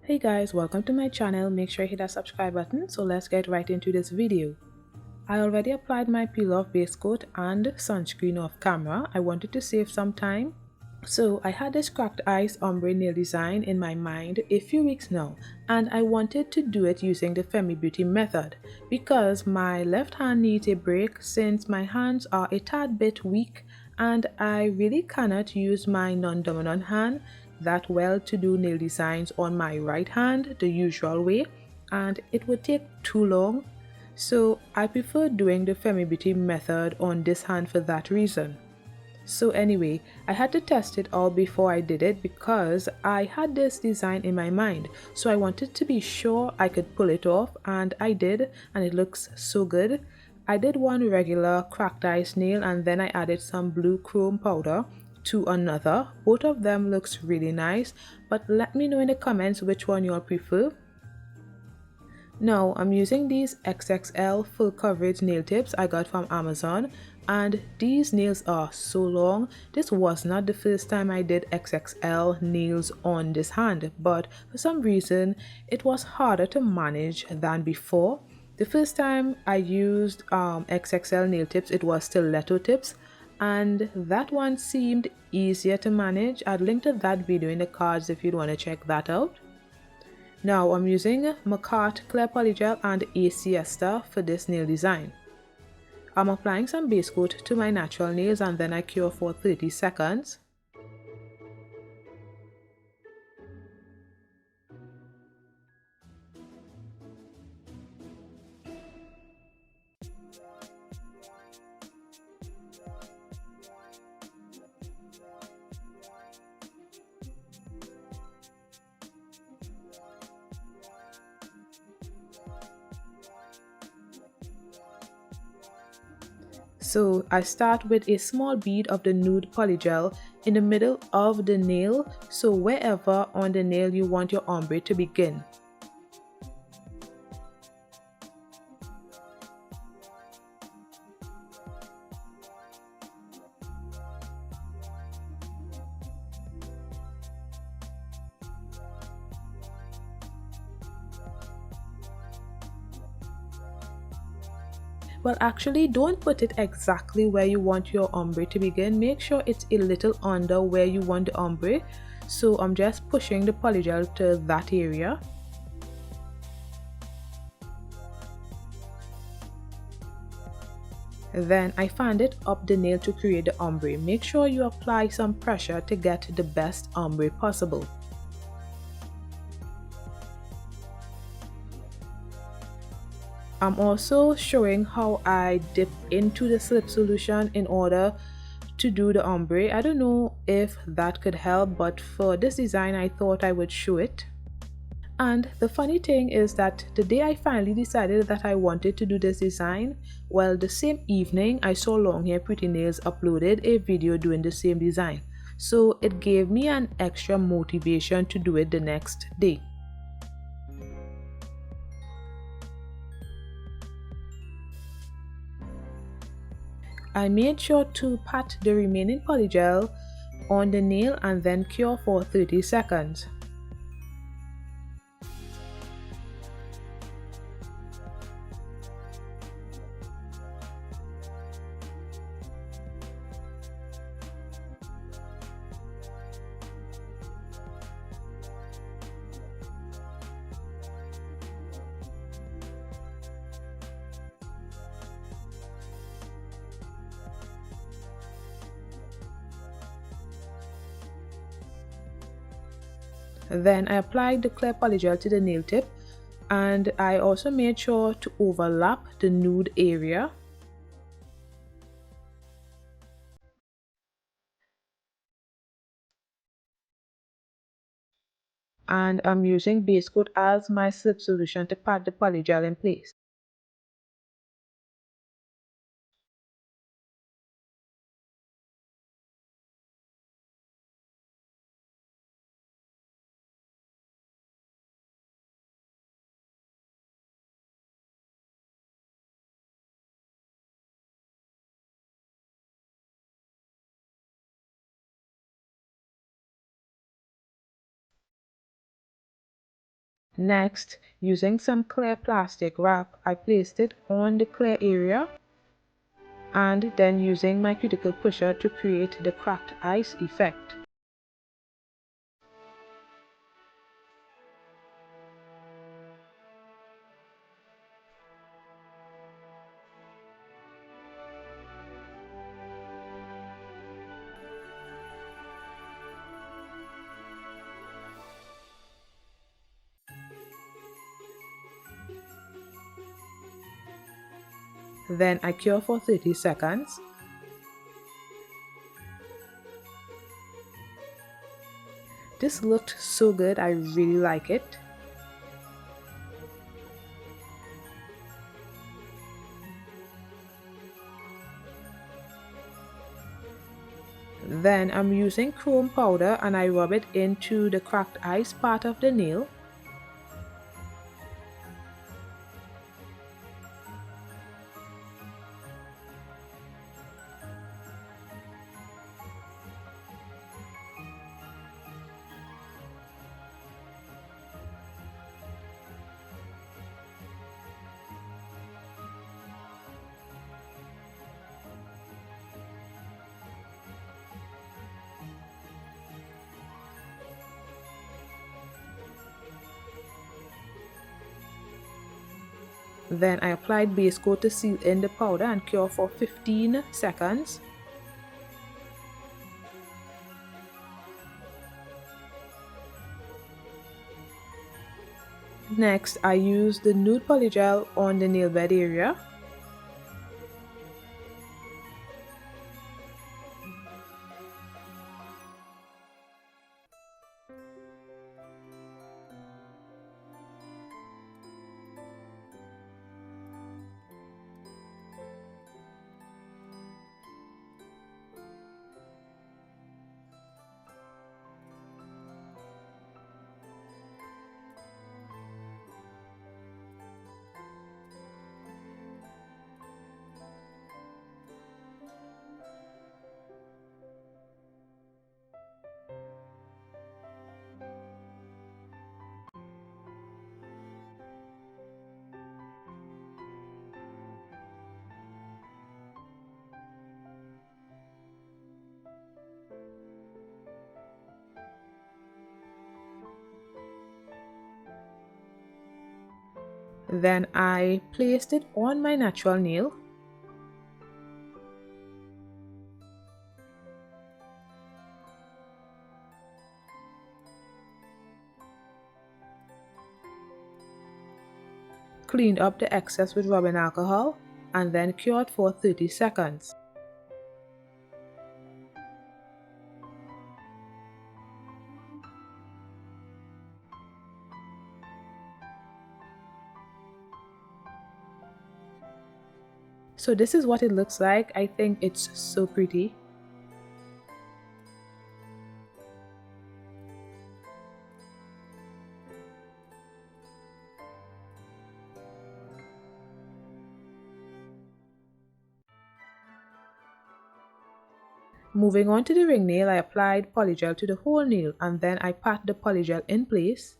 Hey guys, welcome to my channel. Make sure you hit that subscribe button. So let's get right into this video. I already applied my peel off base coat and sunscreen off camera. I wanted to save some time. So I had this cracked ice ombre nail design in my mind a few weeks now, and I wanted to do it using the Femi Beauty method because my left hand needs a break since my hands are a tad bit weak and I really cannot use my non-dominant hand that well to do nail designs on my right hand the usual way, and it would take too long. So I prefer doing the Femi Beauty method on this hand for that reason. So anyway, I had to test it all before I did it because I had this design in my mind. So I wanted to be sure I could pull it off, and I did, and it looks so good. I did one regular cracked ice nail and then I added some blue chrome powder to another. Both of them looks really nice, but let me know in the comments which one you all prefer. Now I'm using these XXL full coverage nail tips I got from Amazon, and these nails are so long. This was not the first time I did XXL nails on this hand, but for some reason it was harder to manage than before. The first time I used XXL nail tips, it was stiletto tips, and that one seemed easier to manage. I'd link to that video in the cards if you'd want to check that out. Now I'm using Makartt Clear Polygel and a Siesta for this nail design. I'm applying some base coat to my natural nails and then I cure for 30 seconds. So I start with a small bead of the nude polygel in the middle of the nail, so wherever on the nail you want your ombre to begin. Well, actually, don't put it exactly where you want your ombre to begin. Make sure it's a little under where you want the ombre. So I'm just pushing the polygel to that area. Then I fan it up the nail to create the ombre. Make sure you apply some pressure to get the best ombre possible. I'm also showing how I dip into the slip solution in order to do the ombre. I don't know if that could help, but for this design I thought I would show it. And the funny thing is that the day I finally decided that I wanted to do this design, well, the same evening I saw Long Hair Pretty Nails uploaded a video doing the same design. So it gave me an extra motivation to do it the next day. I made sure to pat the remaining polygel on the nail and then cure for 30 seconds. Then I applied the clear polygel to the nail tip, and I also made sure to overlap the nude area. And I'm using base coat as my slip solution to pat the polygel in place. Next, using some clear plastic wrap, I placed it on the clear area, and then using my cuticle pusher to create the cracked ice effect. Then I cure for 30 seconds. This looked so good, I really like it. Then I'm using chrome powder and I rub it into the cracked ice part of the nail. Then I applied base coat to seal in the powder and cure for 15 seconds. Next, I used the nude polygel on the nail bed area. Then I placed it on my natural nail. Cleaned up the excess with rubbing alcohol and then cured for 30 seconds. So this is what it looks like. I think it's so pretty. Moving on to the ring nail, I applied polygel to the whole nail and then I pat the polygel in place.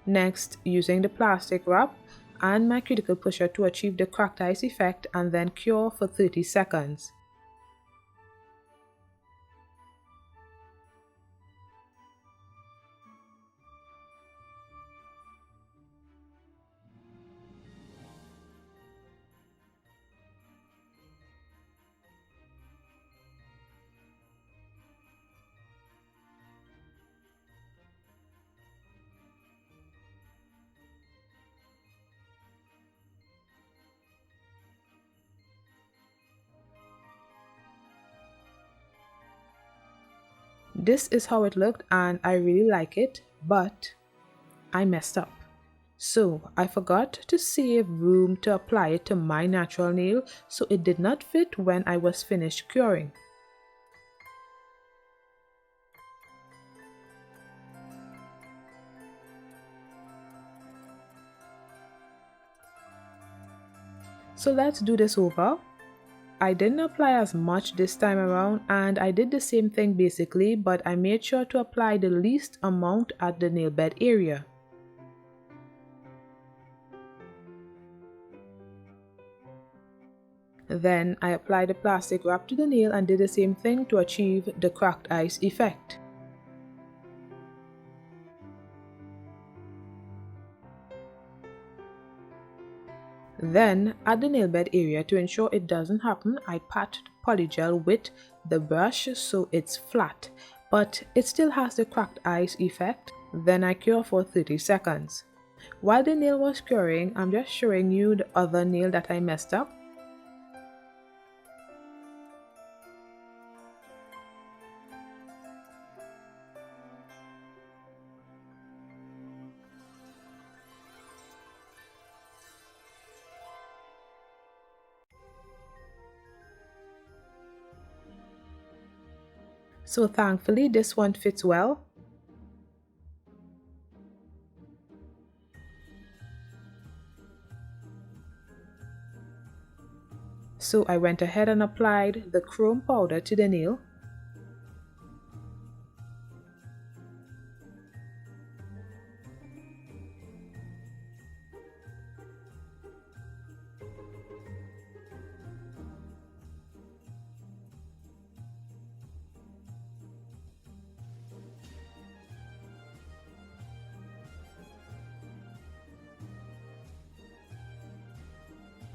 Next, using the plastic wrap and my cuticle pusher to achieve the cracked ice effect and then cure for 30 seconds. This is how it looked and I really like it. but I messed up. So I forgot to save room to apply it to my natural nail, so it did not fit when I was finished curing. So let's do this over. I didn't apply as much this time around, and I did the same thing basically, but I made sure to apply the least amount at the nail bed area. Then I applied the plastic wrap to the nail and did the same thing to achieve the cracked ice effect. Then at the nail bed area, to ensure it doesn't happen, I pat polygel with the brush so it's flat, but it still has the cracked ice effect. Then I cure for 30 seconds. While the nail was curing, I'm just showing you the other nail that I messed up. So thankfully this one fits well. So I went ahead and applied the chrome powder to the nail.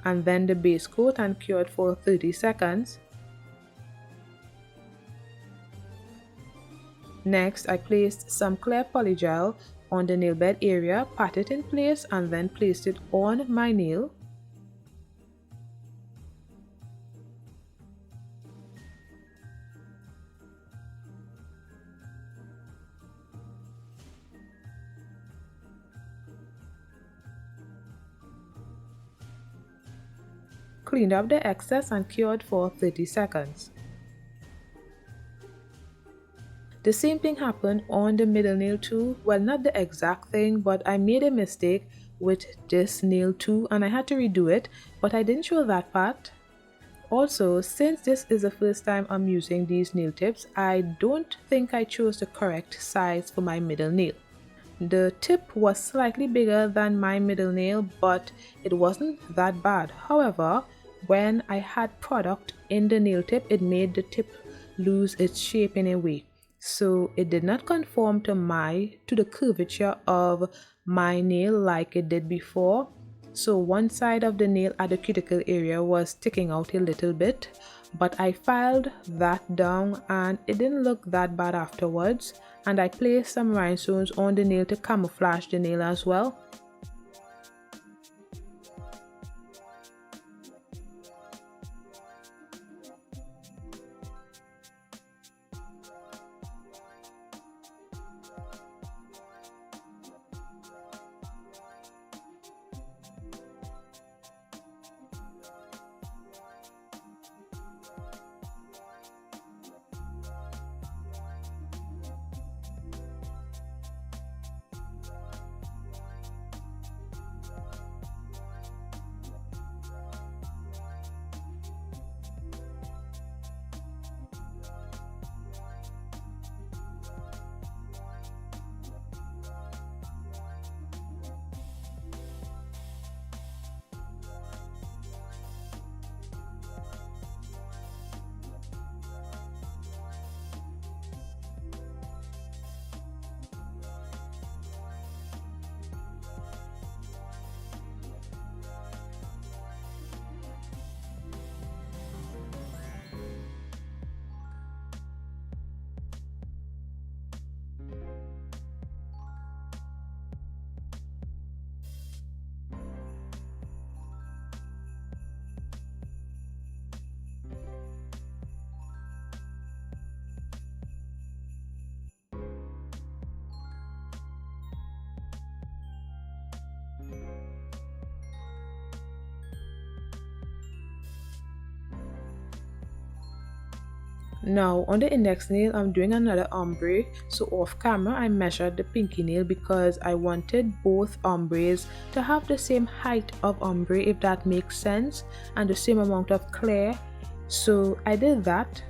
And then the base coat and cured for 30 seconds. Next, I placed some clear polygel on the nail bed area, pat it in place, and then placed it on my nail. Cleaned up the excess and cured for 30 seconds. The same thing happened on the middle nail too. Well, not the exact thing, but I made a mistake with this nail too and I had to redo it, but I didn't show that part. Also, since this is the first time I'm using these nail tips, I don't think I chose the correct size for my middle nail. The tip was slightly bigger than my middle nail, but it wasn't that bad. However, when I had product in the nail tip, it made the tip lose its shape in a way. So it did not conform to the curvature of my nail like it did before. So one side of the nail at the cuticle area was sticking out a little bit, but I filed that down and it didn't look that bad afterwards. And I placed some rhinestones on the nail to camouflage the nail as well. Now on the index nail, I'm doing another ombre. So off camera, I measured the pinky nail because I wanted both ombres to have the same height of ombre, if that makes sense, and the same amount of clear. So I did that.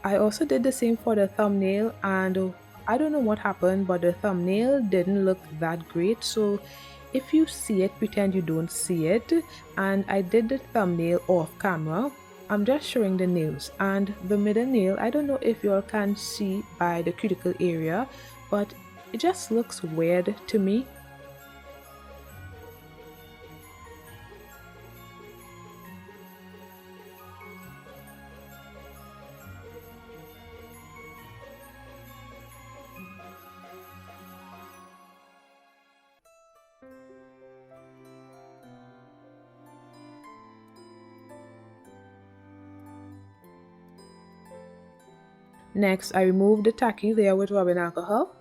I also did the same for the thumbnail, and I don't know what happened, but the thumbnail didn't look that great. So if you see it, pretend you don't see it. And I did the thumbnail off camera. I'm just showing the nails, and the middle nail, I don't know if you all can see by the cuticle area, but it just looks weird to me. Next, I removed the tacky layer with rubbing alcohol.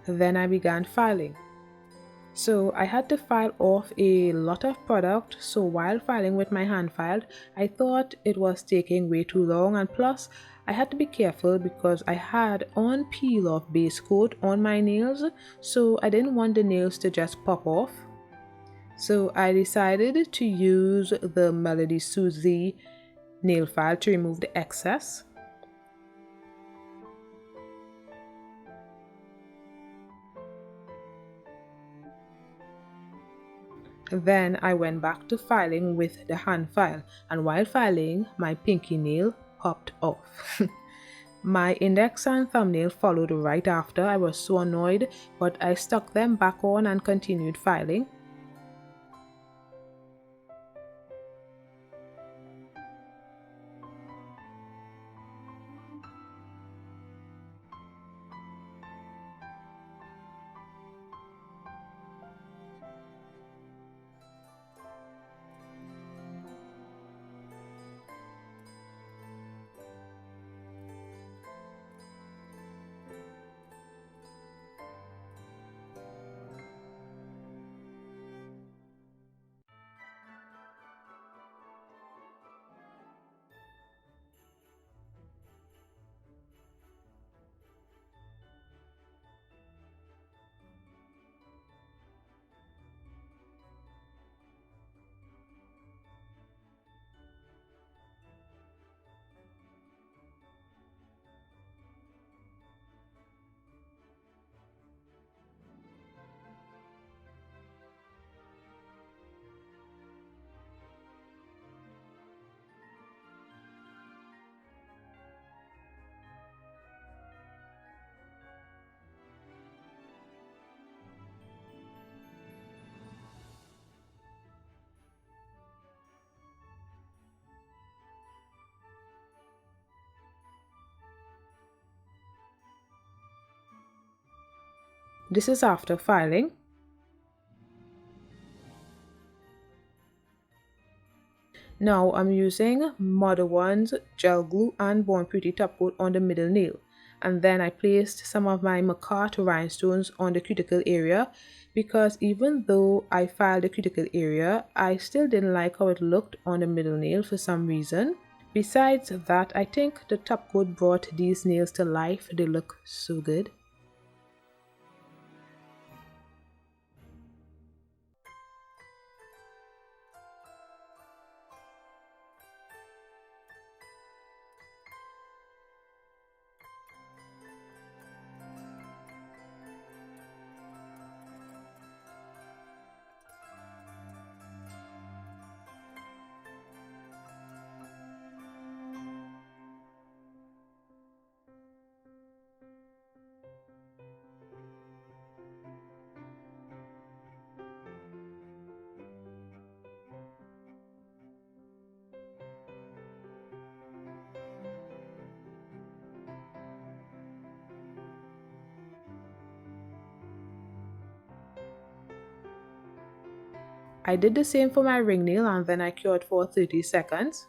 Then I began filing. So I had to file off a lot of product, so while filing with my hand filed, I thought it was taking way too long, and plus I had to be careful because I had on peel off base coat on my nails, so I didn't want the nails to just pop off. So I decided to use the Melody Susie nail file to remove the excess. Then I went back to filing with the hand file, and while filing, my pinky nail popped off. My index and thumbnail followed right after. I was so annoyed, but I stuck them back on and continued filing. This is after filing. Now I'm using Modelones gel glue and Born Pretty top coat on the middle nail, and then I placed some of my Makartt rhinestones on the cuticle area, because even though I filed the cuticle area, I still didn't like how it looked on the middle nail for some reason. Besides that, I think the top coat brought these nails to life. They look so good. I did the same for my ring nail, and then I cured for 30 seconds.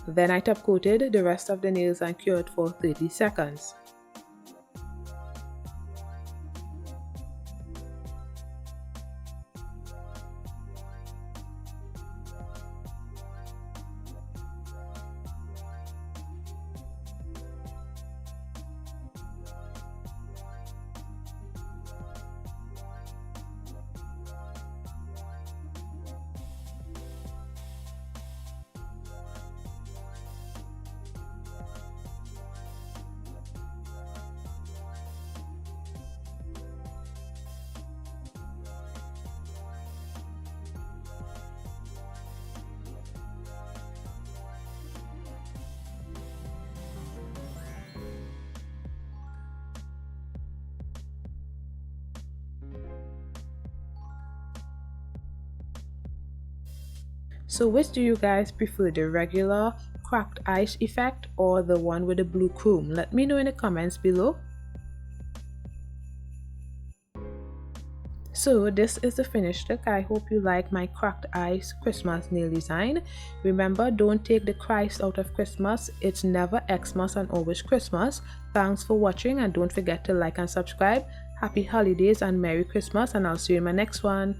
Then I top coated the rest of the nails and cured for 30 seconds. So which do you guys prefer, the regular cracked ice effect or the one with the blue chrome? Let me know in the comments below. So this is the finished look. I hope you like my cracked ice Christmas nail design. Remember, don't take the Christ out of Christmas. It's never Xmas and always Christmas. Thanks for watching, and don't forget to like and subscribe. Happy holidays and Merry Christmas, and I'll see you in my next one.